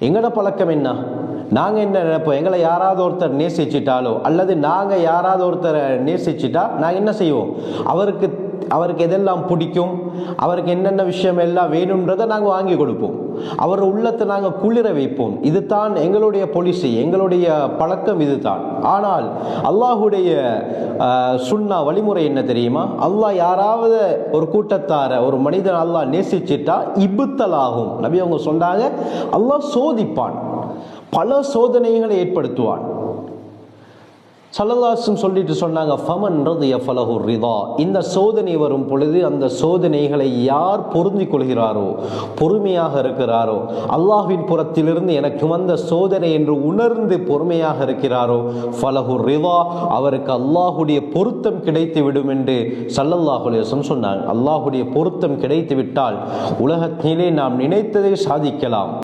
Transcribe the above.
எங்களோட பழக்கம் என்ன? நாங்கள் என்ன நினைப்போம், எங்களை யாராவது ஒருத்தர் நேசிச்சிட்டாலோ அல்லது நாங்கள் யாராவது ஒருத்தரை நேசிச்சிட்டா நாங்கள் என்ன செய்வோம், அவருக்கு எதெல்லாம் பிடிக்கும், அவருக்கு என்னென்ன விஷயம் எல்லாம் வேணும்ன்றதை நாங்கள் வாங்கி கொடுப்போம், அவர் உள்ளத்தை நாங்கள் குளிர வைப்போம். இதுதான் எங்களுடைய பாலிசி, எங்களுடைய பழக்கம் இதுதான். ஆனால் அல்லாஹுடைய சுன்னா வழிமுறை என்ன தெரியுமா? அல்லாஹ் யாராவது ஒரு கூட்டத்தார ஒரு மனிதன் அல்லாஹ் நேசிச்சிட்டா இபுத்தலாகும். நபி அவங்க சொன்னாங்க, அல்லாஹ் சோதிப்பான், பல சோதனைகளை ஏற்படுத்துவான். ஸல்லல்லாஹு சொல்லிட்டு சொன்னாங்க, ஃபமன் ரதிய ஃபலஹு ரிதா. இந்த சோதனை வரும் பொழுது அந்த சோதனைகளை யார் பொருந்திக் கொள்கிறாரோ, பொறுமையாக இருக்கிறாரோ, அல்லாஹ்வின் புறத்திலிருந்து எனக்கு வந்த சோதனை என்று உணர்ந்து பொறுமையாக இருக்கிறாரோ, ஃபலஹு ரிதா, அவருக்கு அல்லாஹுடைய பொருத்தம் கிடைத்து விடும் என்று ஸல்லல்லாஹு அலைஹி வஸல்லம் சொன்னாங்க. அல்லாஹுடைய பொருத்தம் கிடைத்து விட்டால் உலகத்திலே நாம் நினைத்ததை சாதிக்கலாம்.